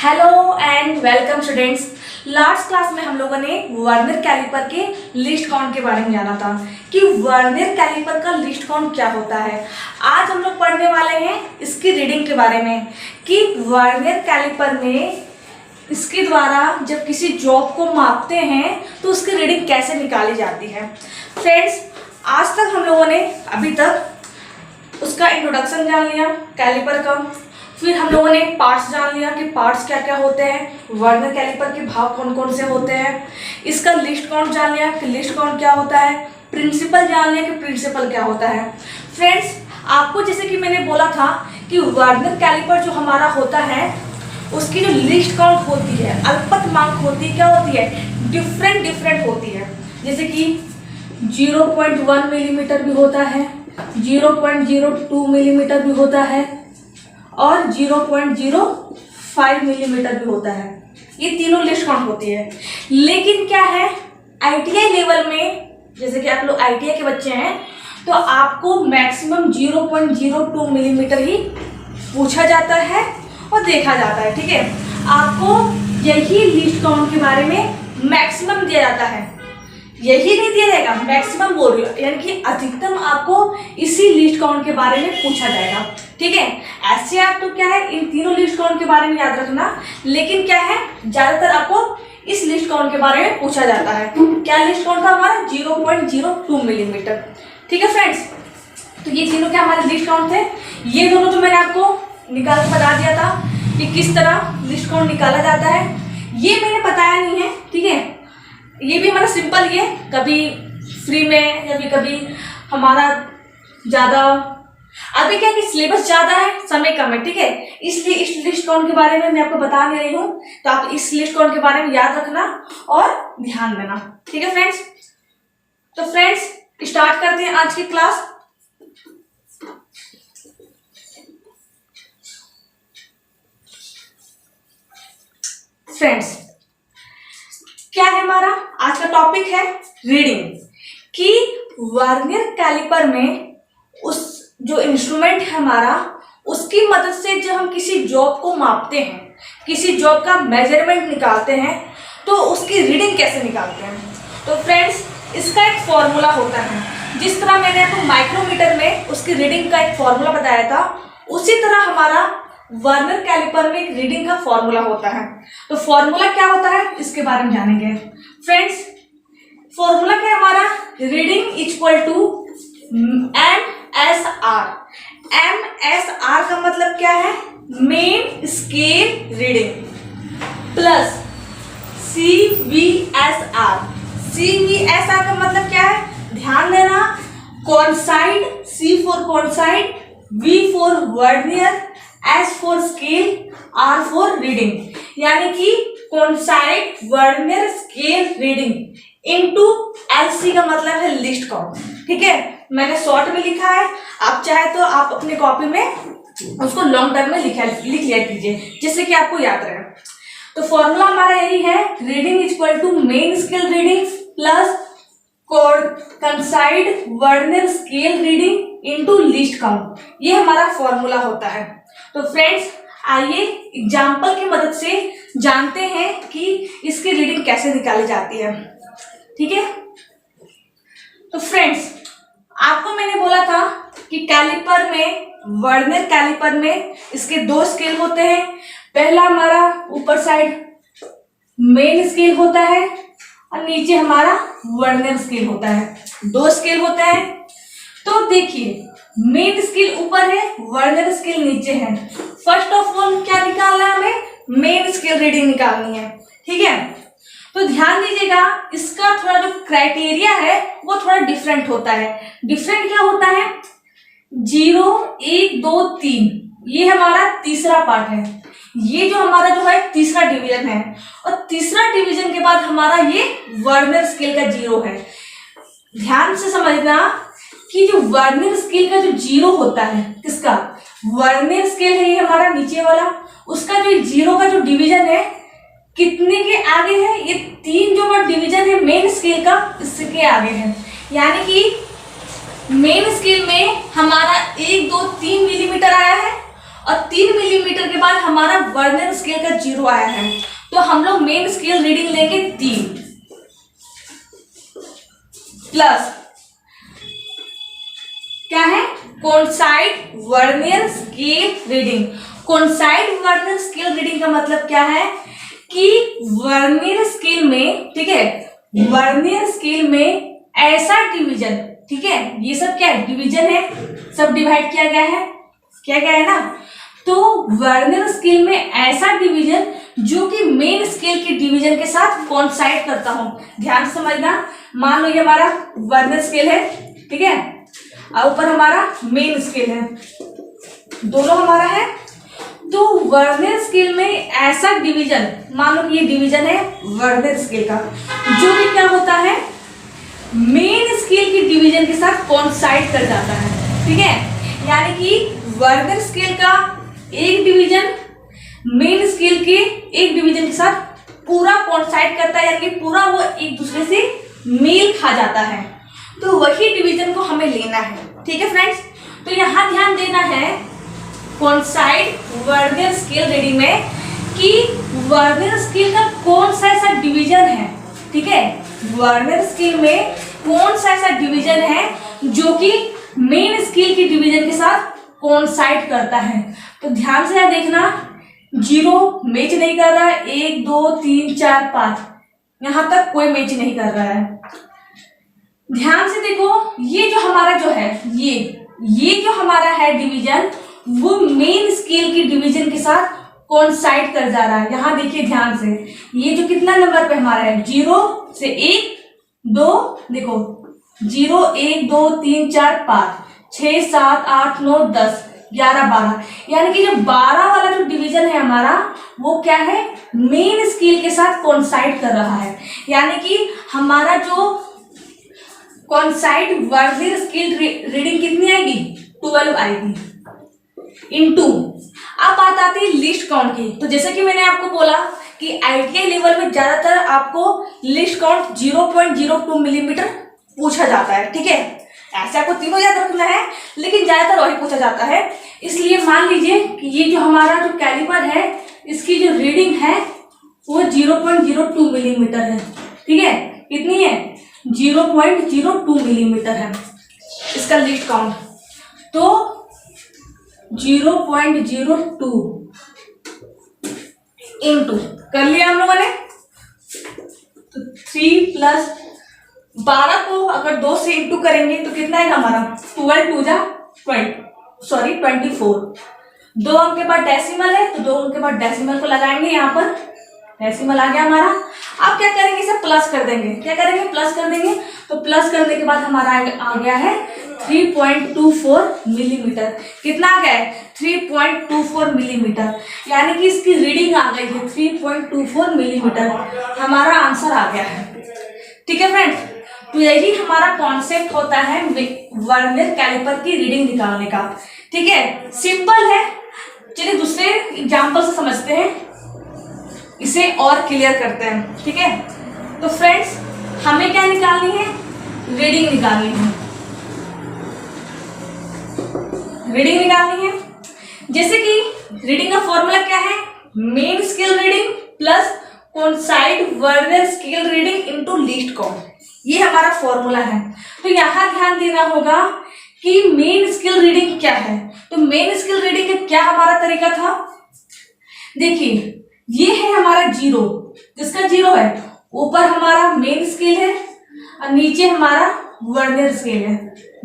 Hello and welcome students. Last class में हम लोगों ने वर्नियर कैलिपर के लिस्ट काउंट के बारे में जाना था कि वर्नियर कैलिपर का लिस्ट काउंट क्या होता है। आज हम लोग पढ़ने वाले हैं इसकी रीडिंग के बारे में कि वर्नियर कैलिपर में इसके द्वारा जब किसी जॉब को मापते हैं तो उसकी रीडिंग कैसे निकाली जाती है। फ्रेंड्स, आज तक हम लोगों ने अभी तक उसका इंट्रोडक्शन जान लिया कैलिपर का, फिर हम लोगों ने पार्ट्स जान लिया कि पार्ट्स क्या क्या होते हैं, वर्नियर कैलिपर के भाग कौन कौन से होते हैं, इसका लिस्ट काउंट जान लिया कि लिस्ट काउंट क्या होता है, प्रिंसिपल जान लिया कि प्रिंसिपल क्या होता है। फ्रेंड्स, आपको जैसे कि मैंने बोला था कि वर्नियर कैलिपर जो हमारा होता है उसकी जो लिस्ट काउंट होती है, अल्पतमांक होती है, क्या होती है, डिफरेंट होती है। जैसे कि 0.1 मिलीमीटर भी होता है, 0.02 मिलीमीटर भी होता है और 0.05 मिलीमीटर भी होता है। ये तीनों लिस्ट काउंट होती है। लेकिन क्या है, आईटीआई लेवल में, जैसे कि आप लोग आईटीआई के बच्चे हैं तो आपको मैक्सिमम 0.02 मिलीमीटर ही पूछा जाता है और देखा जाता है। ठीक है, आपको यही लिस्ट काउंट के बारे में मैक्सिमम दिया जाता है, यही नहीं दिया जाएगा, मैक्सिमम बोल रही हूँ, यानी कि अधिकतम आपको इसी लिस्ट काउंट के बारे में पूछा जाएगा। ठीक है, ऐसे आप तो क्या है इन तीनों लिस्ट काउंट के बारे में याद रखना, लेकिन क्या है ज्यादातर आपको इस लिस्ट काउंट के बारे में पूछा जाता है। क्या लिस्ट काउंट था हमारा, 0.02 मिलीमीटर। ठीक है फ्रेंड्स, तो ये तीनों क्या हमारे लिस्ट काउंट थे। ये दोनों तो मैंने आपको निकाल के बता दिया था कि किस तरह लिस्ट काउंट निकाला जाता है, ये मैंने बताया नहीं है। ठीक है, ये भी हमारा सिंपल, ये कभी फ्री में या कभी हमारा ज़्यादा, अभी क्या कि सिलेबस ज़्यादा है, समय कम है। ठीक है, इसलिए इस लिस्ट काउंट के बारे में मैं आपको बता नहीं रही हूँ, तो आप इस लिस्ट काउंट के बारे में याद रखना और ध्यान देना। ठीक है फ्रेंड्स, तो फ्रेंड्स स्टार्ट करते हैं आज की क्लास। फ्रेंड्स, क्या है हमारा आज का टॉपिक है रीडिंग, कि वर्नियर कैलिपर में उस जो इंस्ट्रूमेंट है हमारा, उसकी मदद से जब हम किसी जॉब को मापते हैं, किसी जॉब का मेजरमेंट निकालते हैं, तो उसकी रीडिंग कैसे निकालते हैं। तो फ्रेंड्स, इसका एक फॉर्मूला होता है। जिस तरह मैंने आपको माइक्रोमीटर में उसकी रीडिंग का एक फॉर्मूला बताया था, उसी तरह हमारा वर्नियर कैलिपर में एक रीडिंग का फॉर्मूला होता है। तो फॉर्मूला क्या होता है इसके बारे में जानेंगे। फ्रेंड्स, फॉर्मूला क्या है हमारा, reading equal to MSR। MSR का मतलब क्या है, main scale reading, plus CVSR। CVSR का मतलब क्या है, ध्यान देना, coincide, C for coincide, V for vernier, S for scale, R for reading. यानी कि coincide, vernier, scale, reading into LC का मतलब है लिस्ट काउंट। ठीक है, मैंने शॉर्ट में लिखा है, आप चाहे तो आप अपने कॉपी में उसको लॉन्ग टर्म में लिख लिया कीजिए, जिससे कि आपको याद रहे। तो फॉर्मूला हमारा यही है, reading equal to main scale reading plus coincide, vernier, scale reading into least count. ये हमारा फॉर्मूला होता है। तो फ्रेंड्स, आइए एग्जाम्पल की मदद से जानते हैं कि इसकी रीडिंग कैसे निकाली जाती है। ठीक है, तो फ्रेंड्स, आपको मैंने बोला था कि कैलिपर में, वर्नियर कैलिपर में इसके दो स्केल होते हैं। पहला हमारा ऊपर साइड मेन स्केल होता है और नीचे हमारा वर्नियर स्केल होता है, दो स्केल होता है। तो देखिए, मेन स्केल ऊपर है, वर्नियर स्केल नीचे है। फर्स्ट ऑफ ऑल क्या निकालना है हमें, मेन स्केल रीडिंग निकालनी है। ठीक है, तो ध्यान दीजिएगा, इसका थोड़ा जो क्राइटेरिया है वो थोड़ा डिफरेंट होता है। डिफरेंट क्या होता है, 0, 1, 2, 3, ये हमारा तीसरा पार्ट है। ये जो हमारा जो है तीसरा डिवीजन है, और तीसरा डिवीजन के बाद हमारा ये वर्नियर स्केल का 0 है। ध्यान से समझना कि जो वर्नियर स्केल का जो 0 होता है, किसका, वर्नियर स्केल है ये हमारा नीचे वाला, उसका जो 0 का जो डिवीजन है कितने के आगे है, ये 3 जो डिवीजन है मेन स्केल का, इसके आगे है। यानी कि मेन स्केल में हमारा 1, 2, 3 मिलीमीटर आया है और 3 मिलीमीटर के बाद हमारा वर्नियर स्केल का 0 आया है, तो हम लोग मेन स्केल रीडिंग लेंगे 3 प्लस क्या है, कॉन्साइड vernier scale reading. कॉन्साइड vernier scale reading का मतलब क्या है कि वर्नियर स्केल में, ठीक है, वर्नियर स्केल में ऐसा डिवीजन, ठीक है, ये सब क्या है, डिवीजन है, सब डिवाइड किया गया है ना। तो वर्नियर स्केल में ऐसा डिवीजन जो कि मेन स्केल के डिवीजन के साथ कोइंसाइड करता हूं। ध्यान से समझना, मान लो ये हमारा वर्नियर स्केल है, ठीक है, और ऊपर हमारा मेन स्केल है, दोनों हमारा है। तो वर्नियर स्केल में ऐसा डिवीजन, मान लो कि ये डिवीजन है वर्नियर स्केल का, जो कि क्या होता है, मेन स्केल के डिवीजन के साथ कोइंसाइड कर जाता है, ठीक है। यानी कि वर्नियर स्केल का एक डिवीजन मेन स्केल के एक डिवीजन के साथ पूरा कोइंसाइड करता है, यानी कि पूरा वो एक दूसरे से मेल खा जाता है। तो वही डिवीजन को हमें लेना है, ठीक है फ्रेंड्स। तो यहां ध्यान देना है कॉन्साइड वर्नियर स्केल रीडिंग में कि वर्नियर स्केल का कौन सा ऐसा डिवीजन है, ठीक है, वर्नियर स्केल में कौन सा ऐसा डिवीजन है जो कि मेन स्केल की डिवीजन के साथ कोइंसाइड करता है। तो ध्यान से देखना, 0 मैच नहीं कर रहा है, 1 2 3 4 5 यहां तक कोई मैच नहीं कर रहा है। ध्यान से देखो, ये जो हमारा जो है, ये जो हमारा है डिवीजन, वो मेन स्केल की डिवीजन के साथ कोइंसाइड कर जा रहा है। यहां देखिए ध्यान से, ये जो कितना नंबर पे हमारा है, 0 से 1 2, देखो 0 1 2 3 4 5 6 7 8 9 10 11 12, यानी कि जो 12 वाला जो डिवीजन है हमारा, वो क्या है, मेन स्केल के साथ कोइंसाइड कर रहा है। यानी कि हमारा जो कॉन्साइड वर्नियर स्केल रीडिंग कितनी आएगी, 12 आएगी इनटू। अब बात आती है लिस्ट काउंट की। तो जैसे कि मैंने आपको बोला कि आईटीआई लेवल में ज्यादातर आपको लिस्ट काउंट 0.02 मिलीमीटर पूछा जाता है, ठीक है। ऐसे आपको तीनों याद रखना है, लेकिन ज्यादातर वही पूछा जाता है। इसलिए मान लीजिए कि ये जो हमारा जो कैलिपर है, इसकी जो रीडिंग है वो 0.02 मिलीमीटर है, ठीक है। कितनी है, 0.02 मिलीमीटर है इसका लिस्ट काउंट। तो 0.02 इंटू कर लिया हम लोगों ने, तो 3 प्लस 12 को अगर 2 से इंटू करेंगे तो कितना है हमारा, 12 2 जा 24। 2 अंक के बाद डेसिमल है, तो 2 अंक के बाद डेसिमल को लगाएंगे, यहाँ पर डेसिमल आ गया हमारा। अब क्या करेंगे, इसे प्लस कर देंगे। क्या करेंगे, प्लस कर देंगे। तो प्लस करने के बाद हमारा आ गया है 3.24 मिलीमीटर। कितना आ गया है, 3.24 मिलीमीटर, यानी कि इसकी रीडिंग आ गई है 3.24 मिलीमीटर। हमारा आंसर आ गया है, ठीक है फ्रेंड्स। तो यही हमारा कॉन्सेप्ट होता है वर्नियर कैलिपर की रीडिंग निकालने का, ठीक है। सिंपल है। चलिए दूसरे एग्जाम्पल से समझते हैं, इसे और क्लियर करते हैं, ठीक है। तो फ्रेंड्स, हमें क्या निकालनी है, रीडिंग निकालनी है। रीडिंग निकालनी है, जैसे कि रीडिंग का फॉर्मूला क्या है, main scale reading plus coincide vernier scale reading into least count, ये हमारा फॉर्मूला है। तो यहां ध्यान देना होगा कि मेन स्केल रीडिंग क्या है। तो मेन स्केल रीडिंग का क्या हमारा तरीका था, देखिए ये है हमारा 0, जिसका 0 है, ऊपर हमारा मेन स्केल है और नीचे हमारा वर्नियर स्केल है।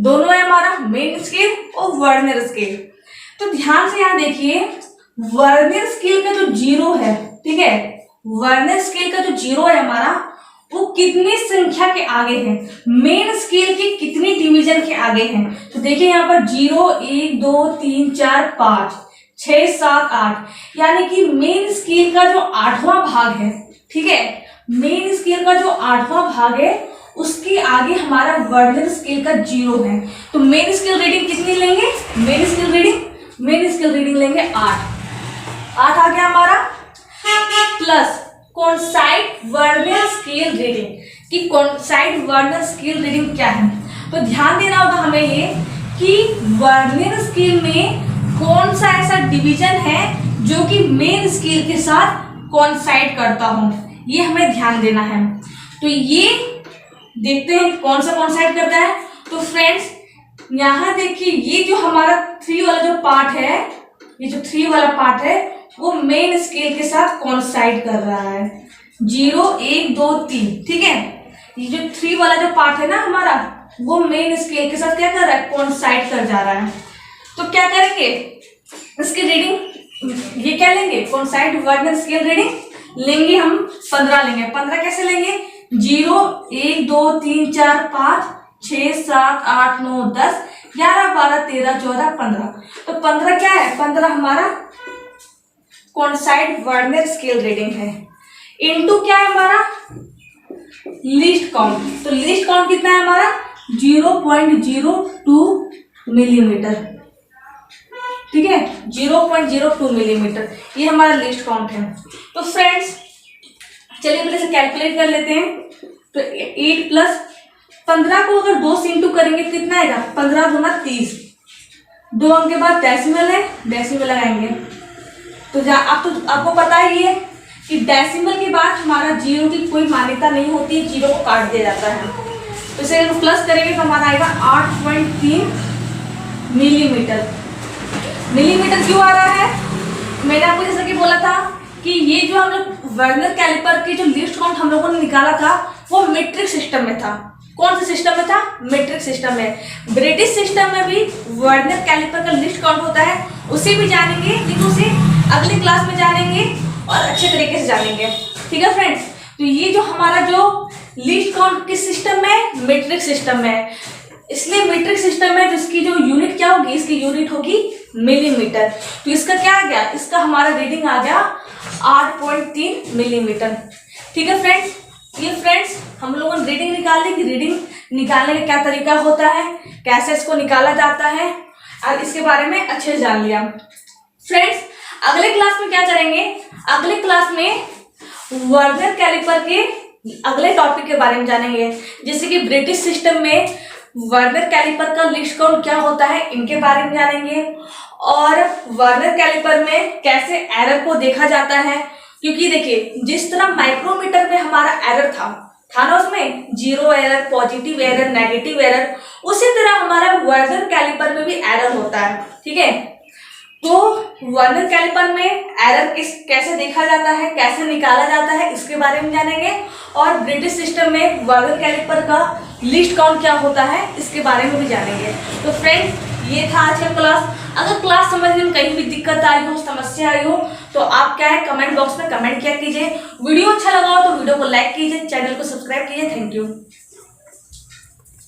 दोनों है हमारा मेन स्केल और वर्नियर स्केल। तो ध्यान से यहां देखिए, वर्नियर स्केल का जो 0 है, ठीक है, वर्नियर स्केल का जो 0 है हमारा, वो कितनी संख्या के आगे है, मेन स्केल के कितनी डिवीजन के आगे है। तो देखिए यहाँ पर 0 1 2 3 4 5 6 7 8, यानी कि मेन स्केल का जो 8वां भाग है, ठीक है, मेन स्केल का जो 8वां भाग है, उसके आगे हमारा वर्नियर स्केल का 0 है। तो मेन स्केल रीडिंग कितनी लेंगे, मेन स्केल रीडिंग लेंगे 8 आ गया हमारा, plus coincide vernier scale reading. कि कॉन्साइड वर्नियर स्केल रीडिंग क्या है, तो ध्यान देना होगा हमें ये कि वर्नियर स्केल में कौन सा ऐसा डिवीजन है जो कि मेन स्केल के साथ कोइंसाइड करता हो, ये हमें ध्यान देना है। तो ये देखते हैं कौन सा कोइंसाइड करता है। तो फ्रेंड्स यहाँ देखिए, ये जो हमारा 3 वाला जो पार्ट है, ये जो 3 वाला पार्ट है वो मेन स्केल के साथ कोइंसाइड कर रहा है। 0 1 2 3, ठीक है। ये जो 3 वाला जो पार्ट है ना हमारा, वो मेन स्केल के साथ क्या कर रहा है, कोइंसाइड कर जा रहा है। तो क्या करेंगे, इसकी रीडिंग ये क्या लेंगे, कोइंसाइड वर्नियर स्केल रीडिंग लेंगे हम 15 लेंगे। 15 कैसे लेंगे, 0 1 2 3 4 5 6 7 8 9 10 11 12 13 14 15। तो 15 क्या है, 15 हमारा कोइंसाइड वर्नियर स्केल रीडिंग है। इनटू क्या है हमारा, लीस्ट काउंट। तो लीस्ट काउंट कितना है हमारा, 0.02 मिलीमीटर, ठीक है, 0.02 मिलीमीटर, ये हमारा लीस्ट काउंट है। तो फ्रेंड्स चलिए पहले से कैलकुलेट कर लेते हैं। तो 8 प्लस 15 को अगर 2 से इंटू करेंगे तो कितना आएगा, 15 दूना 30, 2 अंक के बाद डेसिमल है, डेसिमल लगाएंगे। तो आपको पता ही है कि डेसिमल के बाद हमारा 0 की कोई मान्यता नहीं होती है, 0 को काट दिया जाता है। तो इसे अगर प्लस करेंगे तो हमारा आएगा 8.3 मिलीमीटर। मिलीमीटर क्यों आ रहा है, मैंने आपको जैसा कि बोला था कि ये जो हम लोग वर्नियर कैलिपर की जो लीस्ट काउंट हम लोगों ने निकाला था वो मीट्रिक सिस्टम में था। कौन से सिस्टम में था, मीट्रिक सिस्टम में। ब्रिटिश सिस्टम में भी वर्नियर कैलिपर का लीस्ट काउंट होता है, उसे भी जानेंगे, लेकिन उसे अगले क्लास में जानेंगे और अच्छे तरीके से जानेंगे, ठीक है फ्रेंड्स। तो ये जो हमारा जो लीस्ट काउंट किस सिस्टम में, मीट्रिक सिस्टम में, इसलिए मीट्रिक सिस्टम में जिसकी जो यूनिट क्या होगी, इसकी यूनिट होगी मिलीमीटर। तो इसका क्या आ गया, इसका हमारा रीडिंग आ गया 8.3 मिलीमीटर, ठीक है फ्रेंड्स। ये फ्रेंड्स हम लोगों ने रीडिंग निकाल ली कि रीडिंग निकालने का क्या तरीका होता है, कैसे इसको निकाला जाता है, और इसके बारे में अच्छे से जान लिया। फ्रेंड्स अगले क्लास में क्या करेंगे, अगले क्लास में वर्नियर कैलिपर के अगले टॉपिक के बारे में जानेंगे, जैसे कि ब्रिटिश सिस्टम में वर्नियर कैलिपर का लीस्ट काउंट क्या होता है, इनके बारे में जानेंगे। और वर्नियर कैलिपर में कैसे एरर को देखा जाता है, क्योंकि देखिए जिस तरह माइक्रोमीटर में हमारा एरर था ना, उसमें 0 error, positive error, negative error, उसी तरह हमारा वर्नियर कैलिपर में भी एरर होता है, ठीक है। तो वर्नियर कैलिपर में एरर कैसे देखा जाता है, कैसे निकाला जाता है, इसके बारे में जानेंगे। और ब्रिटिश सिस्टम में वर्नियर कैलिपर का लीस्ट काउंट क्या होता है, इसके बारे में भी जानेंगे। तो फ्रेंड्स ये था आज का क्लास। अगर क्लास समझने में कहीं भी दिक्कत आई हो, समस्या आई हो, तो आप क्या है कमेंट बॉक्स में कमेंट किया कीजिए। वीडियो अच्छा लगा हो तो वीडियो को लाइक कीजिए, चैनल को सब्सक्राइब कीजिए। Thank you.